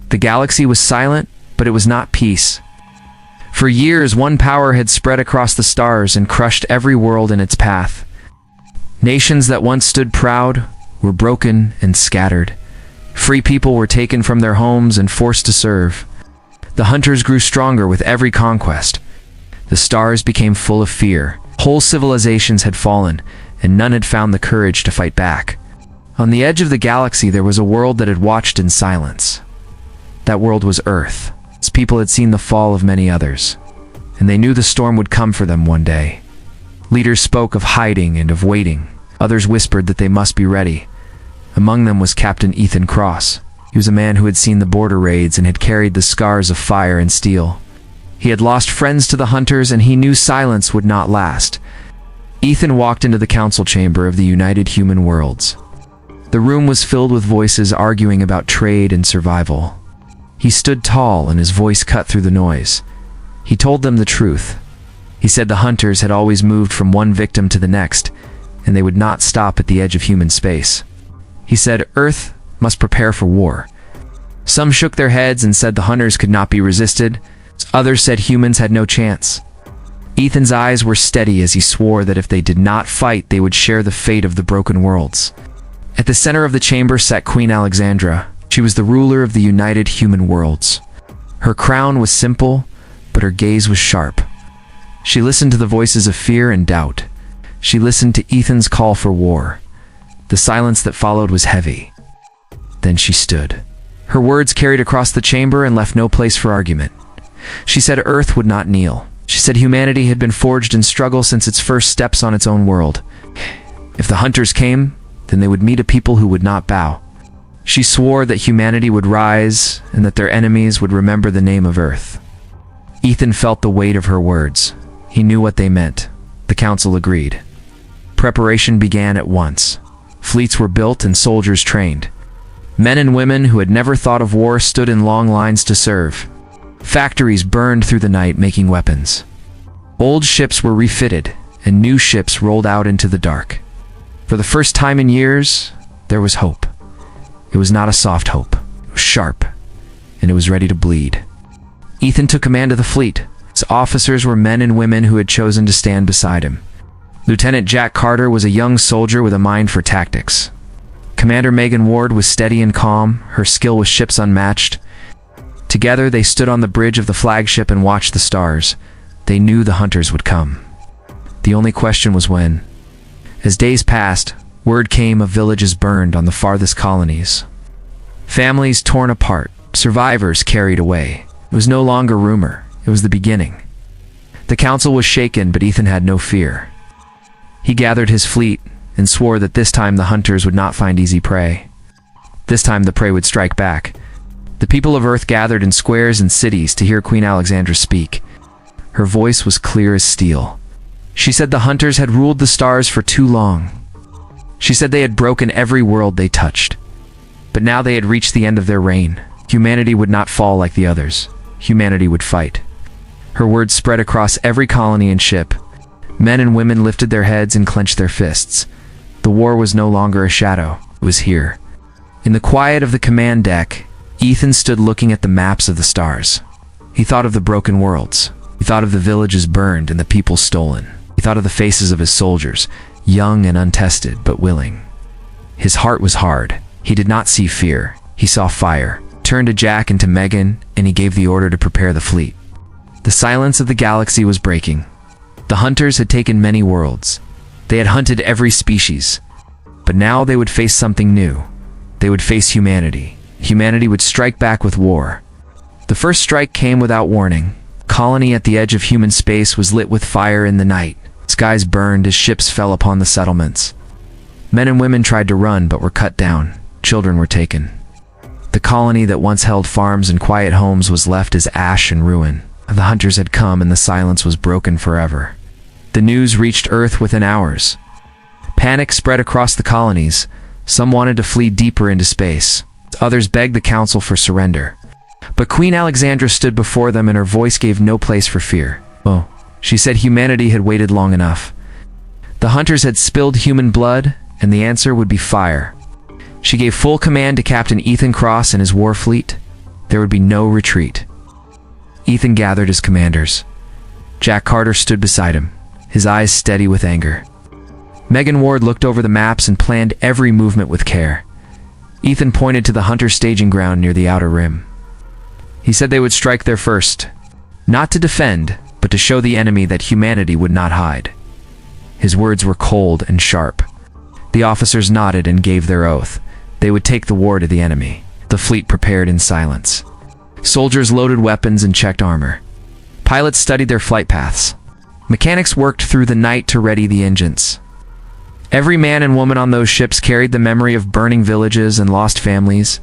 The galaxy was silent, but it was not peace. For years, one power had spread across the stars and crushed every world in its path. Nations that once stood proud were broken and scattered. Free people were taken from their homes and forced to serve. The hunters grew stronger with every conquest. The stars became full of fear. Whole civilizations had fallen, and none had found the courage to fight back. On the edge of the galaxy, there was a world that had watched in silence. That world was Earth. Its people had seen the fall of many others, and they knew the storm would come for them one day. Leaders spoke of hiding and of waiting. Others whispered that they must be ready. Among them was Captain Ethan Cross. He was a man who had seen the border raids and had carried the scars of fire and steel. He had lost friends to the hunters, and he knew silence would not last. Ethan walked into the council chamber of the United Human Worlds. The room was filled with voices arguing about trade and survival. He stood tall, and his voice cut through the noise. He told them the truth. He said the hunters had always moved from one victim to the next, and they would not stop at the edge of human space. He said Earth must prepare for war. Some shook their heads and said the hunters could not be resisted. Others said humans had no chance. Ethan's eyes were steady as he swore that if they did not fight, they would share the fate of the broken worlds. At the center of the chamber sat Queen Alexandra. She was the ruler of the United Human Worlds. Her crown was simple, but her gaze was sharp. She listened to the voices of fear and doubt. She listened to Ethan's call for war. The silence that followed was heavy. Then she stood. Her words carried across the chamber and left no place for argument. She said Earth would not kneel. She said humanity had been forged in struggle since its first steps on its own world. If the hunters came, then they would meet a people who would not bow. She swore that humanity would rise and that their enemies would remember the name of Earth. Ethan felt the weight of her words. He knew what they meant. The council agreed. Preparation began at once. Fleets were built and soldiers trained. Men and women who had never thought of war stood in long lines to serve. Factories burned through the night making weapons. Old ships were refitted, and new ships rolled out into the dark. For the first time in years, there was hope. It was not a soft hope. It was sharp, and it was ready to bleed. Ethan took command of the fleet. His officers were men and women who had chosen to stand beside him. Lieutenant Jack Carter was a young soldier with a mind for tactics. Commander Megan Ward was steady and calm. Her skill with ships unmatched. Together, they stood on the bridge of the flagship and watched the stars. They knew the hunters would come. The only question was when. As days passed, word came of villages burned on the farthest colonies. Families torn apart, survivors carried away. It was no longer rumor, it was the beginning. The council was shaken, but Ethan had no fear. He gathered his fleet and swore that this time the hunters would not find easy prey. This time the prey would strike back. The people of Earth gathered in squares and cities to hear Queen Alexandra speak. Her voice was clear as steel. She said the hunters had ruled the stars for too long. She said they had broken every world they touched. But now they had reached the end of their reign. Humanity would not fall like the others. Humanity would fight. Her words spread across every colony and ship. Men and women lifted their heads and clenched their fists. The war was no longer a shadow. It was here. In the quiet of the command deck, Ethan stood looking at the maps of the stars. He thought of the broken worlds. He thought of the villages burned and the people stolen. He thought of the faces of his soldiers, young and untested, but willing. His heart was hard. He did not see fear. He saw fire. Turned to Jack and to Megan, and he gave the order to prepare the fleet. The silence of the galaxy was breaking. The hunters had taken many worlds. They had hunted every species. But now they would face something new. They would face humanity. Humanity would strike back with war. The first strike came without warning. A colony at the edge of human space was lit with fire in the night. Skies burned as ships fell upon the settlements. Men and women tried to run but were cut down. Children were taken. The colony that once held farms and quiet homes was left as ash and ruin. The hunters had come and the silence was broken forever. The news reached Earth within hours. Panic spread across the colonies. Some wanted to flee deeper into space. Others begged the council for surrender. But Queen Alexandra stood before them and her voice gave no place for fear. Oh, she said humanity had waited long enough. The hunters had spilled human blood, and the answer would be fire. She gave full command to Captain Ethan Cross and his war fleet. There would be no retreat. Ethan gathered his commanders. Jack Carter stood beside him, his eyes steady with anger. Megan Ward looked over the maps and planned every movement with care. Ethan pointed to the hunter staging ground near the outer rim. He said they would strike there first, not to defend, but to show the enemy that humanity would not hide. His words were cold and sharp. The officers nodded and gave their oath. They would take the war to the enemy. The fleet prepared in silence. Soldiers loaded weapons and checked armor. Pilots studied their flight paths. Mechanics worked through the night to ready the engines. Every man and woman on those ships carried the memory of burning villages and lost families.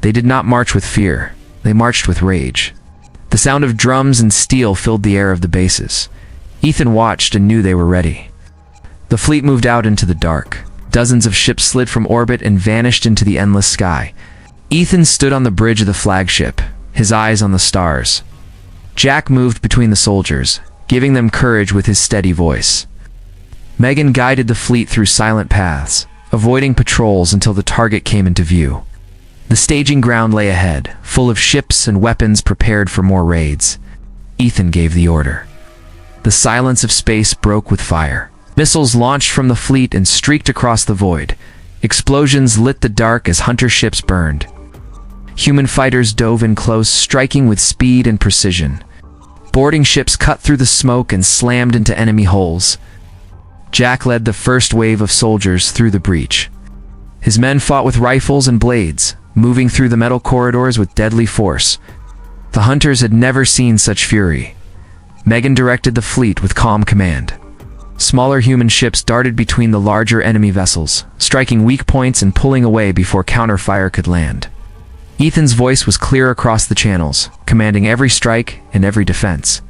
They did not march with fear. They marched with rage. The sound of drums and steel filled the air of the bases. Ethan watched and knew they were ready. The fleet moved out into the dark. Dozens of ships slid from orbit and vanished into the endless sky. Ethan stood on the bridge of the flagship, his eyes on the stars. Jack moved between the soldiers, giving them courage with his steady voice. Megan guided the fleet through silent paths, avoiding patrols until the target came into view. The staging ground lay ahead, full of ships and weapons prepared for more raids. Ethan gave the order. The silence of space broke with fire. Missiles launched from the fleet and streaked across the void. Explosions lit the dark as hunter ships burned. Human fighters dove in close, striking with speed and precision. Boarding ships cut through the smoke and slammed into enemy holes. Jack led the first wave of soldiers through the breach. His men fought with rifles and blades, moving through the metal corridors with deadly force. The hunters had never seen such fury. Megan directed the fleet with calm command. Smaller human ships darted between the larger enemy vessels, striking weak points and pulling away before counterfire could land. Ethan's voice was clear across the channels, commanding every strike and every defense.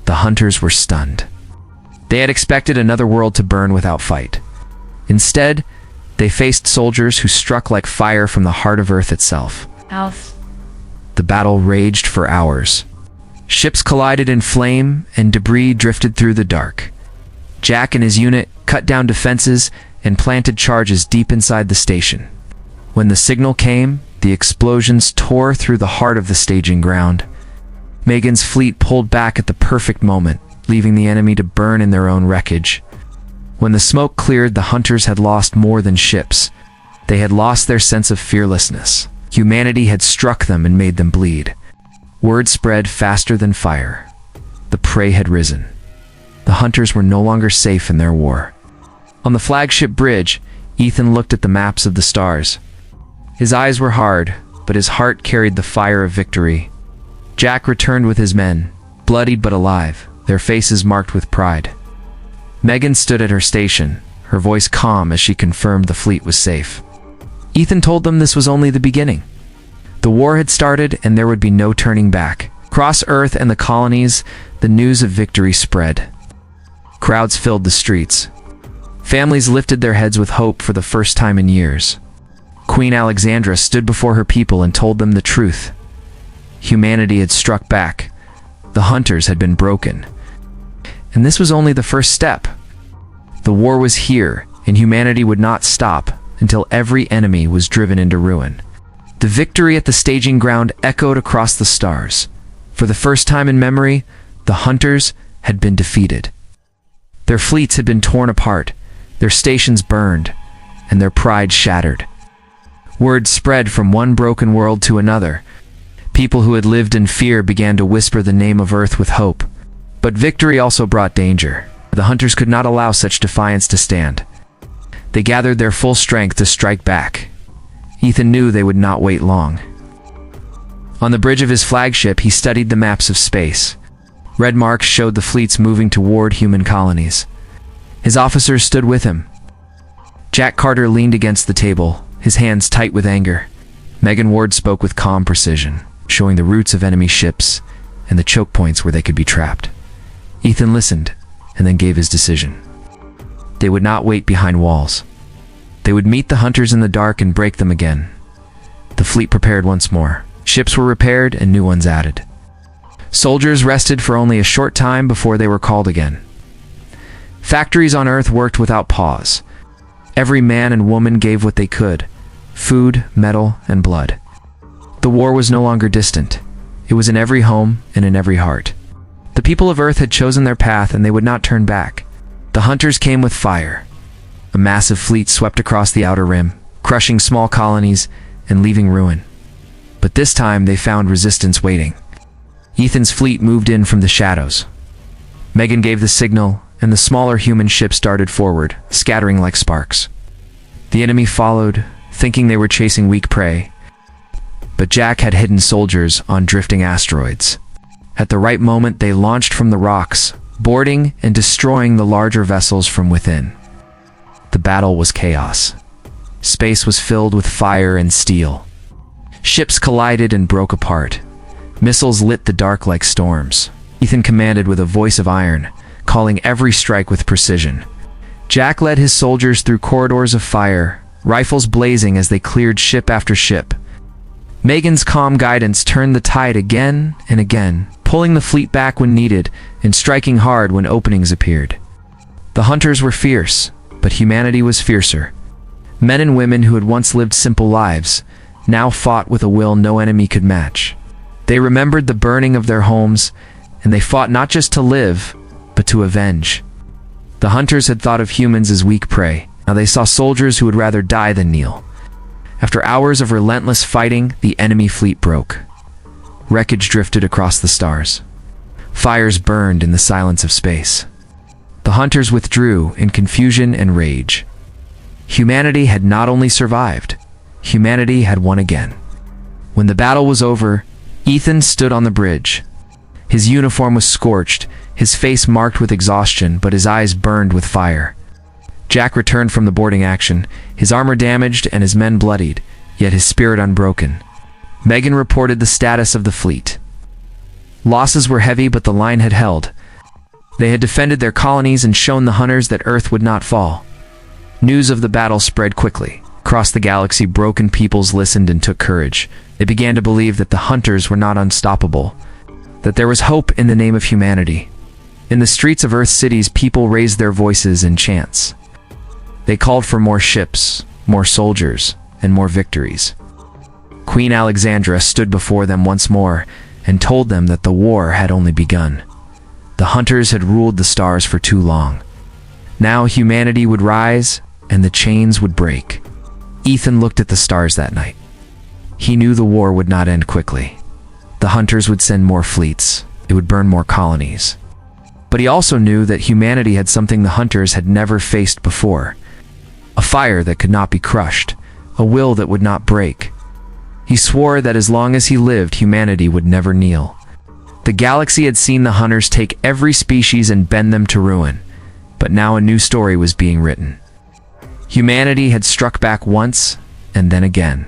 The hunters were stunned. They had expected another world to burn without fight. Instead, they faced soldiers who struck like fire from the heart of Earth itself. The battle raged for hours. Ships collided in flame, and debris drifted through the dark. Jack and his unit cut down defenses and planted charges deep inside the station. When the signal came, the explosions tore through the heart of the staging ground. Megan's fleet pulled back at the perfect moment, leaving the enemy to burn in their own wreckage. When the smoke cleared, the hunters had lost more than ships. They had lost their sense of fearlessness. Humanity had struck them and made them bleed. Word spread faster than fire. The prey had risen. The hunters were no longer safe in their war. On the flagship bridge, Ethan looked at the maps of the stars. His eyes were hard, but his heart carried the fire of victory. Jack returned with his men, bloodied but alive, their faces marked with pride. Megan stood at her station, her voice calm as she confirmed the fleet was safe. Ethan told them this was only the beginning. The war had started and there would be no turning back. Across Earth and the colonies, the news of victory spread. Crowds filled the streets. Families lifted their heads with hope for the first time in years. Queen Alexandra stood before her people and told them the truth. Humanity had struck back. The hunters had been broken. And this was only the first step. The war was here, and humanity would not stop until every enemy was driven into ruin. The victory at the staging ground echoed across the stars. For the first time in memory, the hunters had been defeated. Their fleets had been torn apart, their stations burned, and their pride shattered. Word spread from one broken world to another. People who had lived in fear began to whisper the name of Earth with hope. But victory also brought danger. The hunters could not allow such defiance to stand. They gathered their full strength to strike back. Ethan knew they would not wait long. On the bridge of his flagship, he studied the maps of space. Red marks showed the fleets moving toward human colonies. His officers stood with him. Jack Carter leaned against the table, his hands tight with anger. Megan Ward spoke with calm precision, showing the routes of enemy ships and the choke points where they could be trapped. Ethan listened, and then gave his decision. They would not wait behind walls. They would meet the hunters in the dark and break them again. The fleet prepared once more. Ships were repaired and new ones added. Soldiers rested for only a short time before they were called again. Factories on Earth worked without pause. Every man and woman gave what they could: food, metal, and blood. The war was no longer distant. It was in every home and in every heart. The people of Earth had chosen their path, and they would not turn back. The hunters came with fire. A massive fleet swept across the outer rim, crushing small colonies and leaving ruin. But this time they found resistance waiting. Ethan's fleet moved in from the shadows. Megan gave the signal, and the smaller human ships darted forward, scattering like sparks. The enemy followed, thinking they were chasing weak prey. But Jack had hidden soldiers on drifting asteroids. At the right moment, they launched from the rocks, boarding and destroying the larger vessels from within. The battle was chaos. Space was filled with fire and steel. Ships collided and broke apart. Missiles lit the dark like storms. Ethan commanded with a voice of iron, calling every strike with precision. Jack led his soldiers through corridors of fire, rifles blazing as they cleared ship after ship. Megan's calm guidance turned the tide again and again, pulling the fleet back when needed and striking hard when openings appeared. The hunters were fierce, but humanity was fiercer. Men and women who had once lived simple lives now fought with a will no enemy could match. They remembered the burning of their homes, and they fought not just to live, but to avenge. The hunters had thought of humans as weak prey. Now they saw soldiers who would rather die than kneel. After hours of relentless fighting, the enemy fleet broke. Wreckage drifted across the stars. Fires burned in the silence of space. The hunters withdrew in confusion and rage. Humanity had not only survived, humanity had won again. When the battle was over, Ethan stood on the bridge. His uniform was scorched, his face marked with exhaustion, but his eyes burned with fire. Jack returned from the boarding action, his armor damaged and his men bloodied, yet his spirit unbroken. Megan reported the status of the fleet. Losses were heavy, but the line had held. They had defended their colonies and shown the hunters that Earth would not fall. News of the battle spread quickly. Across the galaxy, broken peoples listened and took courage. They began to believe that the hunters were not unstoppable, that there was hope in the name of humanity. In the streets of Earth's cities, people raised their voices in chants. They called for more ships, more soldiers, and more victories. Queen Alexandra stood before them once more and told them that the war had only begun. The hunters had ruled the stars for too long. Now humanity would rise and the chains would break. Ethan looked at the stars that night. He knew the war would not end quickly. The hunters would send more fleets. It would burn more colonies. But he also knew that humanity had something the hunters had never faced before. A fire that could not be crushed. A will that would not break. He swore that as long as he lived, humanity would never kneel. The galaxy had seen the hunters take every species and bend them to ruin. But now a new story was being written. Humanity had struck back once, and then again.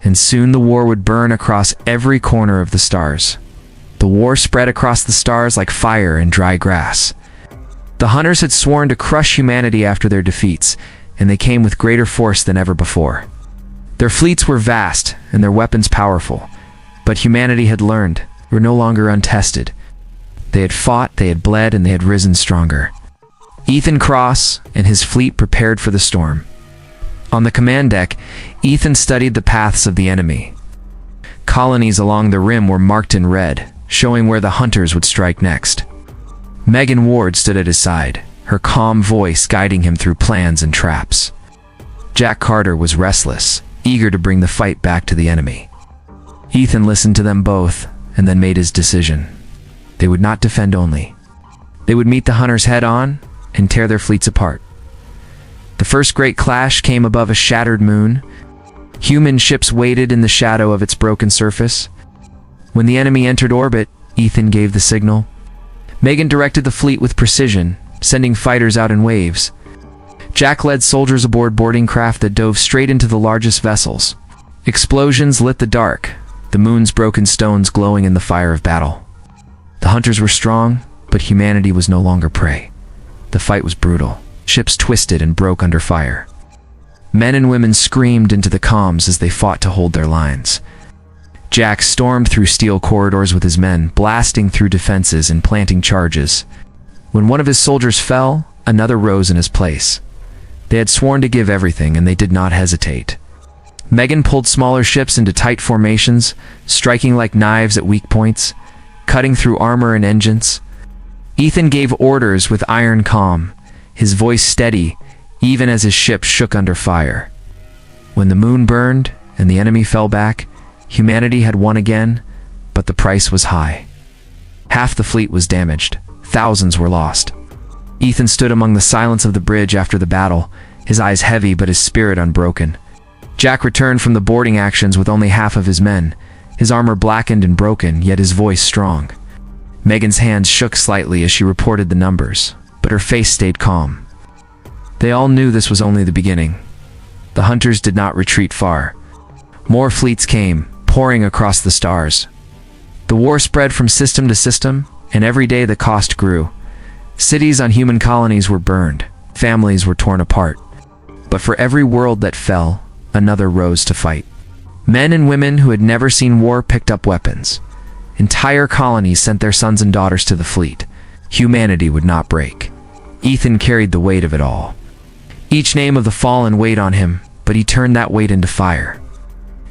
And soon the war would burn across every corner of the stars. The war spread across the stars like fire and dry grass. The hunters had sworn to crush humanity after their defeats, and they came with greater force than ever before. Their fleets were vast, and their weapons powerful. But humanity had learned. They were no longer untested. They had fought, they had bled, and they had risen stronger. Ethan Cross and his fleet prepared for the storm. On the command deck, Ethan studied the paths of the enemy. Colonies along the rim were marked in red, showing where the hunters would strike next. Megan Ward stood at his side, her calm voice guiding him through plans and traps. Jack Carter was restless, eager to bring the fight back to the enemy. Ethan listened to them both, and then made his decision. They would not defend only. They would meet the hunters head-on and tear their fleets apart. The first great clash came above a shattered moon. Human ships waited in the shadow of its broken surface. When the enemy entered orbit, Ethan gave the signal. Megan directed the fleet with precision, sending fighters out in waves. Jack led soldiers aboard boarding craft that dove straight into the largest vessels. Explosions lit the dark, the moon's broken stones glowing in the fire of battle. The hunters were strong, but humanity was no longer prey. The fight was brutal. Ships twisted and broke under fire. Men and women screamed into the comms as they fought to hold their lines. Jack stormed through steel corridors with his men, blasting through defenses and planting charges. When one of his soldiers fell, another rose in his place. They had sworn to give everything, and they did not hesitate. Megan pulled smaller ships into tight formations, striking like knives at weak points, cutting through armor and engines. Ethan gave orders with iron calm, his voice steady, even as his ship shook under fire. When the moon burned and the enemy fell back, humanity had won again, but the price was high. Half the fleet was damaged. Thousands were lost. Ethan stood among the silence of the bridge after the battle, his eyes heavy but his spirit unbroken. Jack returned from the boarding actions with only half of his men, his armor blackened and broken, yet his voice strong. Megan's hands shook slightly as she reported the numbers, but her face stayed calm. They all knew this was only the beginning. The hunters did not retreat far. More fleets came, pouring across the stars. The war spread from system to system, and every day the cost grew. Cities on human colonies were burned, families were torn apart. But for every world that fell, another rose to fight. Men and women who had never seen war picked up weapons. Entire colonies sent their sons and daughters to the fleet. Humanity would not break. Ethan carried the weight of it all. Each name of the fallen weighed on him, but he turned that weight into fire.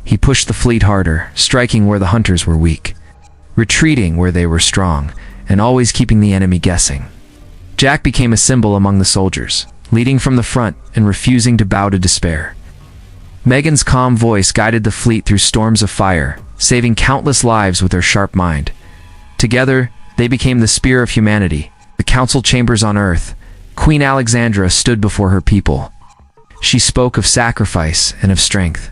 He pushed the fleet harder, striking where the hunters were weak, retreating where they were strong, and always keeping the enemy guessing. Jack became a symbol among the soldiers, leading from the front and refusing to bow to despair. Megan's calm voice guided the fleet through storms of fire, saving countless lives with her sharp mind. Together, they became the spear of humanity, the council chambers on earth. Queen Alexandra stood before her people. She spoke of sacrifice and of strength.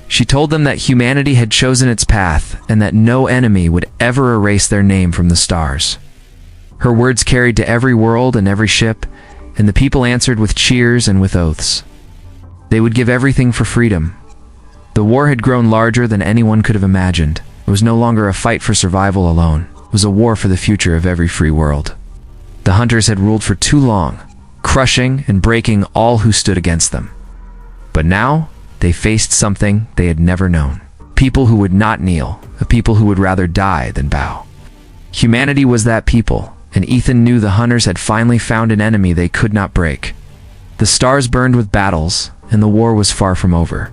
She told them that humanity had chosen its path and that no enemy would ever erase their name from the stars. Her words carried to every world and every ship, and the people answered with cheers and with oaths. They would give everything for freedom. The war had grown larger than anyone could have imagined. It was no longer a fight for survival alone. It was a war for the future of every free world. The hunters had ruled for too long, crushing and breaking all who stood against them. But now, they faced something they had never known. People who would not kneel, a people who would rather die than bow. Humanity was that people, and Ethan knew the hunters had finally found an enemy they could not break. The stars burned with battles, and the war was far from over.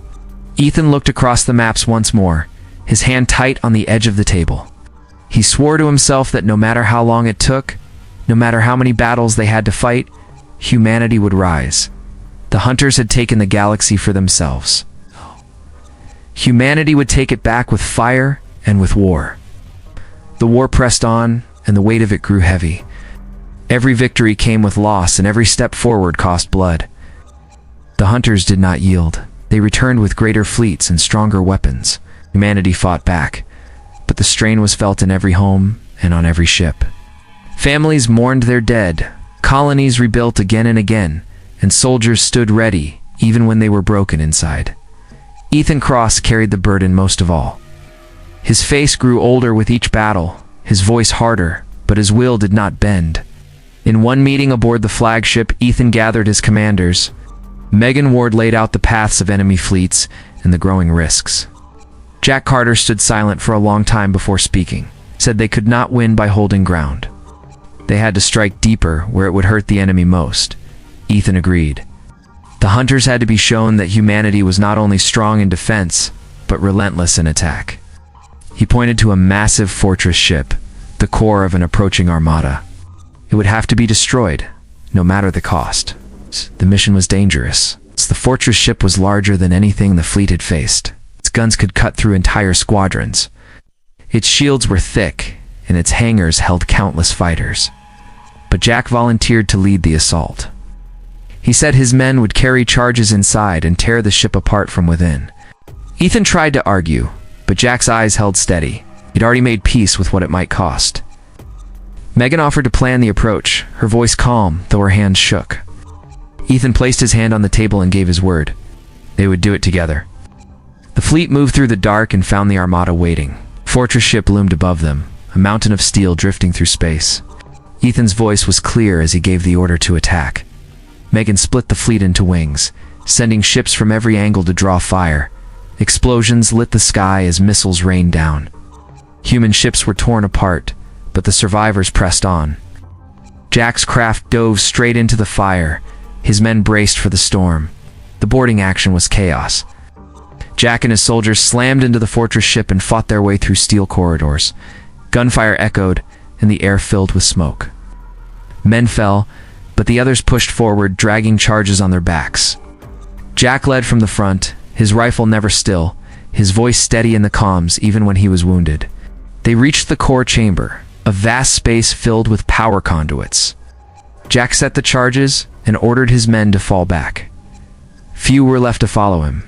Ethan looked across the maps once more, his hand tight on the edge of the table. He swore to himself that no matter how long it took, no matter how many battles they had to fight, humanity would rise. The hunters had taken the galaxy for themselves. Humanity would take it back with fire and with war. The war pressed on, and the weight of it grew heavy. Every victory came with loss, and every step forward cost blood. The hunters did not yield. They returned with greater fleets and stronger weapons. Humanity fought back, but the strain was felt in every home and on every ship. Families mourned their dead, colonies rebuilt again and again, and soldiers stood ready, even when they were broken inside. Ethan Cross carried the burden most of all. His face grew older with each battle, his voice harder, but his will did not bend. In one meeting aboard the flagship, Ethan gathered his commanders. Megan Ward laid out the paths of enemy fleets and the growing risks. Jack Carter stood silent for a long time before speaking, said they could not win by holding ground. They had to strike deeper where it would hurt the enemy most. Ethan agreed. The hunters had to be shown that humanity was not only strong in defense, but relentless in attack. He pointed to a massive fortress ship, the core of an approaching armada. It would have to be destroyed, no matter the cost. The mission was dangerous. The fortress ship was larger than anything the fleet had faced. Its guns could cut through entire squadrons. Its shields were thick, and its hangars held countless fighters. But Jack volunteered to lead the assault. He said his men would carry charges inside and tear the ship apart from within. Ethan tried to argue, but Jack's eyes held steady. He'd already made peace with what it might cost. Megan offered to plan the approach, her voice calm, though her hands shook. Ethan placed his hand on the table and gave his word. They would do it together. The fleet moved through the dark and found the armada waiting. Fortress ship loomed above them, a mountain of steel drifting through space. Ethan's voice was clear as he gave the order to attack. Megan split the fleet into wings, sending ships from every angle to draw fire. Explosions lit the sky as missiles rained down. Human ships were torn apart, but the survivors pressed on. Jack's craft dove straight into the fire. His men braced for the storm. The boarding action was chaos. Jack and his soldiers slammed into the fortress ship and fought their way through steel corridors. Gunfire echoed, and the air filled with smoke. Men fell, but the others pushed forward, dragging charges on their backs. Jack led from the front, his rifle never still, his voice steady in the comms even when he was wounded. They reached the core chamber, a vast space filled with power conduits. Jack set the charges and ordered his men to fall back. Few were left to follow him.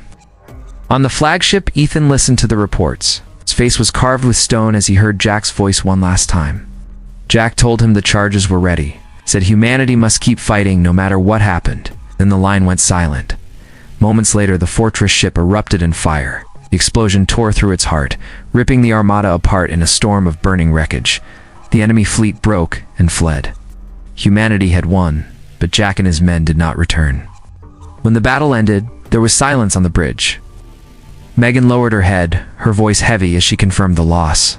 On the flagship, Ethan listened to the reports. His face was carved with stone as he heard Jack's voice one last time. Jack told him the charges were ready, said humanity must keep fighting no matter what happened. Then the line went silent. Moments later, the fortress ship erupted in fire. The explosion tore through its heart, ripping the armada apart in a storm of burning wreckage. The enemy fleet broke and fled. Humanity had won, but Jack and his men did not return. When the battle ended, there was silence on the bridge. Megan lowered her head, her voice heavy as she confirmed the loss.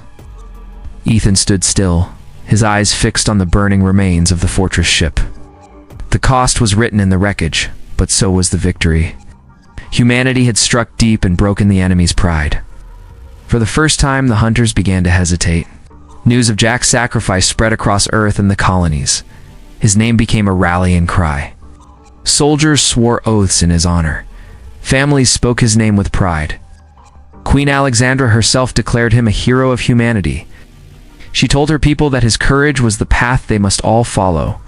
Ethan stood still, his eyes fixed on the burning remains of the fortress ship. The cost was written in the wreckage, but so was the victory. Humanity had struck deep and broken the enemy's pride. For the first time, the hunters began to hesitate. News of Jack's sacrifice spread across Earth and the colonies. His name became a rallying cry. Soldiers swore oaths in his honor. Families spoke his name with pride. Queen Alexandra herself declared him a hero of humanity. She told her people that his courage was the path they must all follow.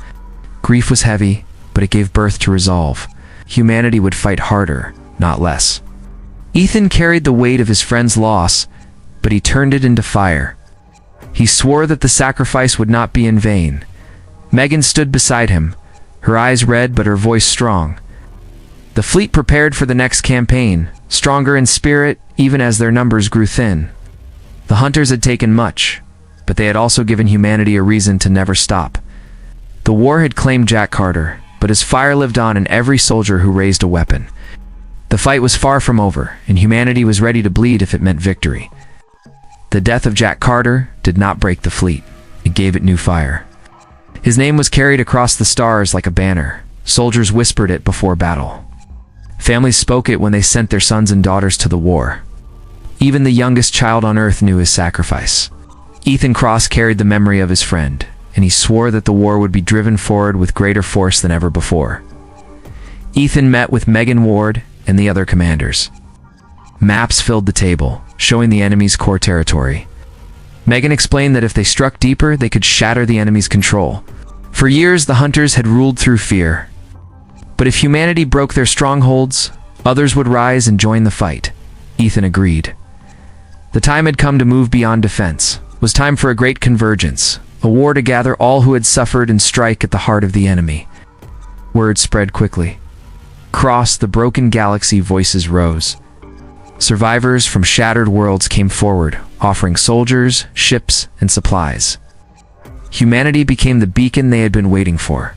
Grief was heavy, but it gave birth to resolve. Humanity would fight harder, not less. Ethan carried the weight of his friend's loss, but he turned it into fire. He swore that the sacrifice would not be in vain. Megan stood beside him, her eyes red but her voice strong. The fleet prepared for the next campaign, stronger in spirit even as their numbers grew thin. The hunters had taken much, but they had also given humanity a reason to never stop. The war had claimed Jack Carter, but his fire lived on in every soldier who raised a weapon. The fight was far from over, and humanity was ready to bleed if it meant victory. The death of Jack Carter did not break the fleet. It gave it new fire. His name was carried across the stars like a banner. Soldiers whispered it before battle. Families spoke it when they sent their sons and daughters to the war. Even the youngest child on Earth knew his sacrifice. Ethan Cross carried the memory of his friend, and he swore that the war would be driven forward with greater force than ever before. Ethan met with Megan Ward and the other commanders. Maps filled the table, showing the enemy's core territory. Megan explained that if they struck deeper, they could shatter the enemy's control. For years, the hunters had ruled through fear. But if humanity broke their strongholds, others would rise and join the fight. Ethan agreed. The time had come to move beyond defense. It was time for a great convergence, a war to gather all who had suffered and strike at the heart of the enemy. Word spread quickly. Across the broken galaxy, voices rose. Survivors from shattered worlds came forward, offering soldiers, ships, and supplies. Humanity became the beacon they had been waiting for.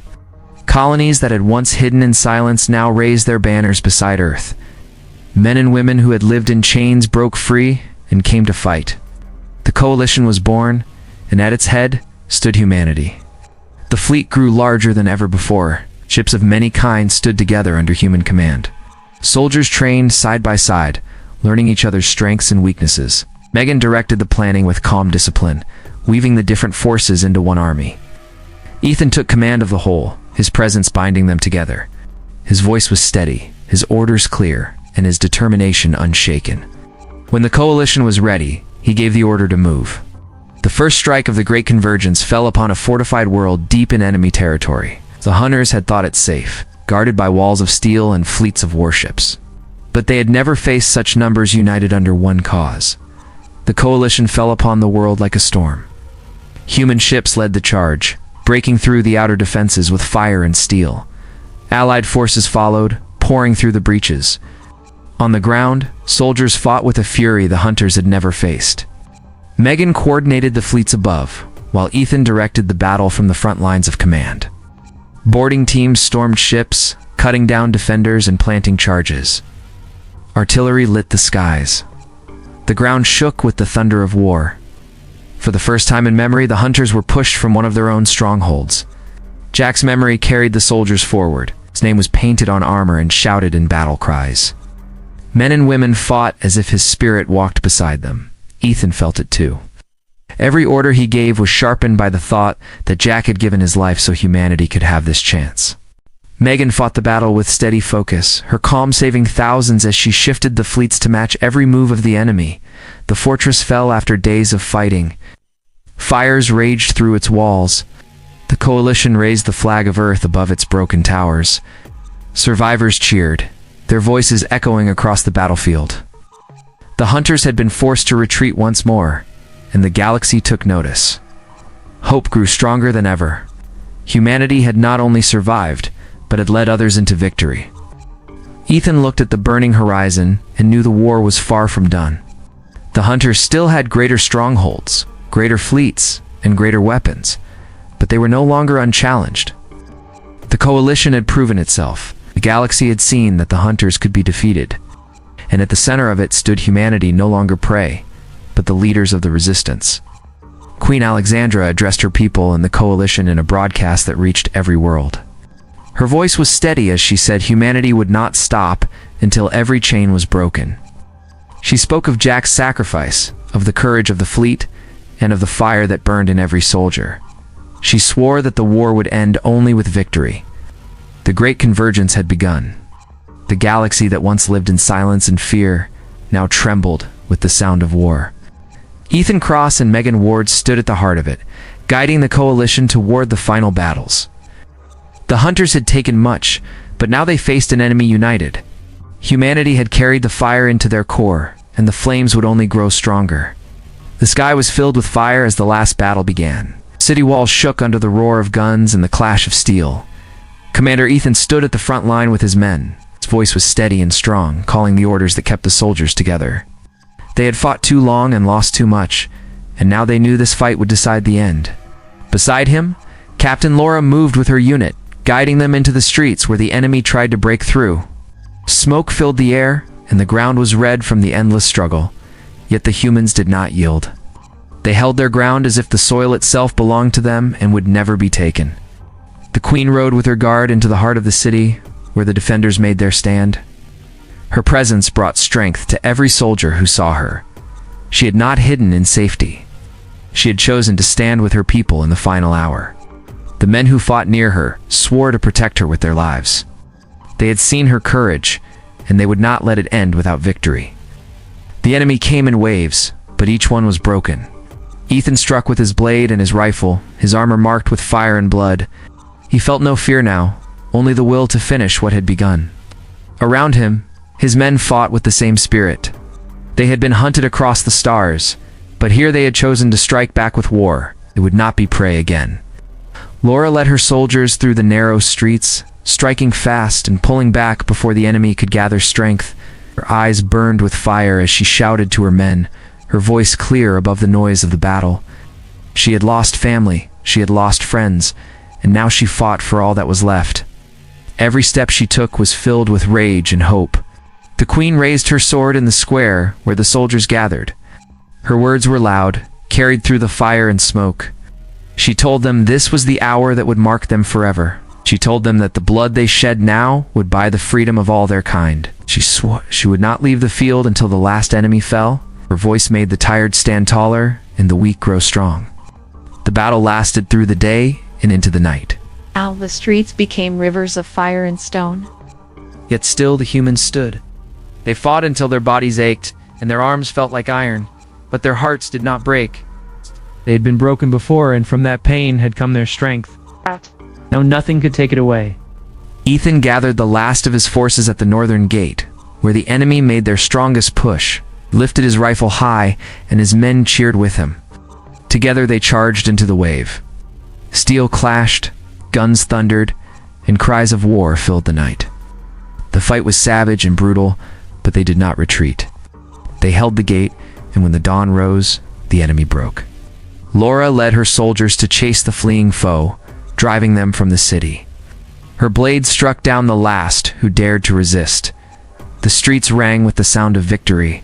Colonies that had once hidden in silence now raised their banners beside Earth. Men and women who had lived in chains broke free and came to fight. The coalition was born, and at its head stood humanity. The fleet grew larger than ever before. Ships of many kinds stood together under human command. Soldiers trained side by side, learning each other's strengths and weaknesses. Megan directed the planning with calm discipline, weaving the different forces into one army. Ethan took command of the whole, his presence binding them together. His voice was steady, his orders clear, and his determination unshaken. When the coalition was ready, he gave the order to move. The first strike of the Great Convergence fell upon a fortified world deep in enemy territory. The hunters had thought it safe, guarded by walls of steel and fleets of warships. But they had never faced such numbers united under one cause. The coalition fell upon the world like a storm. Human ships led the charge, breaking through the outer defenses with fire and steel. Allied forces followed, pouring through the breaches. On the ground, soldiers fought with a fury the hunters had never faced. Megan coordinated the fleets above, while Ethan directed the battle from the front lines of command. Boarding teams stormed ships, cutting down defenders and planting charges. Artillery lit the skies. The ground shook with the thunder of war. For the first time in memory, the hunters were pushed from one of their own strongholds. Jack's memory carried the soldiers forward. His name was painted on armor and shouted in battle cries. Men and women fought as if his spirit walked beside them. Ethan felt it too. Every order he gave was sharpened by the thought that Jack had given his life so humanity could have this chance. Megan fought the battle with steady focus, her calm saving thousands as she shifted the fleets to match every move of the enemy. The fortress fell after days of fighting. Fires raged through its walls. The coalition raised the flag of Earth above its broken towers. Survivors cheered, their voices echoing across the battlefield. The hunters had been forced to retreat once more, and the galaxy took notice. Hope grew stronger than ever. Humanity had not only survived, but had led others into victory. Ethan looked at the burning horizon and knew the war was far from done. The hunters still had greater strongholds, greater fleets, and greater weapons, but they were no longer unchallenged. The coalition had proven itself. The galaxy had seen that the hunters could be defeated, and at the center of it stood humanity, no longer prey, but the leaders of the resistance. Queen Alexandra addressed her people and the coalition in a broadcast that reached every world. Her voice was steady as she said humanity would not stop until every chain was broken. She spoke of Jack's sacrifice, of the courage of the fleet, and of the fire that burned in every soldier. She swore that the war would end only with victory. The Great Convergence had begun. The galaxy that once lived in silence and fear now trembled with the sound of war. Ethan Cross and Megan Ward stood at the heart of it, guiding the coalition toward the final battles. The hunters had taken much, but now they faced an enemy united. Humanity had carried the fire into their core, and the flames would only grow stronger. The sky was filled with fire as the last battle began. City walls shook under the roar of guns and the clash of steel. Commander Ethan stood at the front line with his men. His voice was steady and strong, calling the orders that kept the soldiers together. They had fought too long and lost too much, and now they knew this fight would decide the end. Beside him, Captain Laura moved with her unit, guiding them into the streets where the enemy tried to break through. Smoke filled the air, and the ground was red from the endless struggle, yet the humans did not yield. They held their ground as if the soil itself belonged to them and would never be taken. The Queen rode with her guard into the heart of the city, where the defenders made their stand. Her presence brought strength to every soldier who saw her. She had not hidden in safety. She had chosen to stand with her people in the final hour. The men who fought near her swore to protect her with their lives. They had seen her courage, and they would not let it end without victory. The enemy came in waves, but each one was broken. Ethan struck with his blade and his rifle, his armor marked with fire and blood. He felt no fear now, only the will to finish what had begun. Around him, his men fought with the same spirit. They had been hunted across the stars, but here they had chosen to strike back with war. It would not be prey again. Laura led her soldiers through the narrow streets, striking fast and pulling back before the enemy could gather strength. Her eyes burned with fire as she shouted to her men, her voice clear above the noise of the battle. She had lost family, she had lost friends, and now she fought for all that was left. Every step she took was filled with rage and hope. The Queen raised her sword in the square where the soldiers gathered. Her words were loud, carried through the fire and smoke. She told them this was the hour that would mark them forever. She told them that the blood they shed now would buy the freedom of all their kind. She swore she would not leave the field until the last enemy fell. Her voice made the tired stand taller and the weak grow strong. The battle lasted through the day and into the night. Now the streets became rivers of fire and stone. Yet still the humans stood. They fought until their bodies ached and their arms felt like iron, but their hearts did not break. They had been broken before, and from that pain had come their strength. Now nothing could take it away. Ethan gathered the last of his forces at the northern gate, where the enemy made their strongest push, lifted his rifle high, and his men cheered with him. Together they charged into the wave. Steel clashed, guns thundered, and cries of war filled the night. The fight was savage and brutal, but they did not retreat. They held the gate, and when the dawn rose, the enemy broke. Laura led her soldiers to chase the fleeing foe, driving them from the city. Her blade struck down the last who dared to resist. The streets rang with the sound of victory.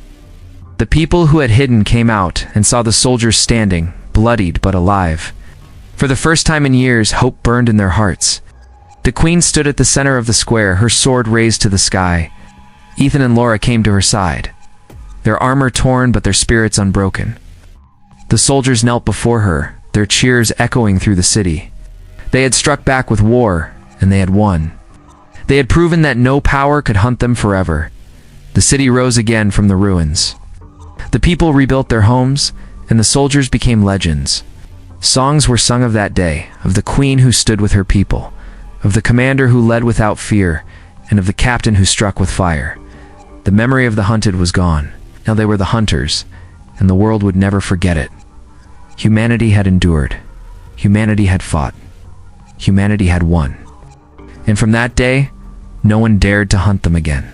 The people who had hidden came out and saw the soldiers standing, bloodied but alive. For the first time in years, hope burned in their hearts. The Queen stood at the center of the square, her sword raised to the sky. Ethan and Laura came to her side, their armor torn but their spirits unbroken. The soldiers knelt before her, their cheers echoing through the city. They had struck back with war, and they had won. They had proven that no power could hunt them forever. The city rose again from the ruins. The people rebuilt their homes, and the soldiers became legends. Songs were sung of that day, of the queen who stood with her people, of the commander who led without fear, and of the captain who struck with fire. The memory of the hunted was gone. Now they were the hunters, and the world would never forget it. Humanity had endured. Humanity had fought. Humanity had won. And from that day, no one dared to hunt them again.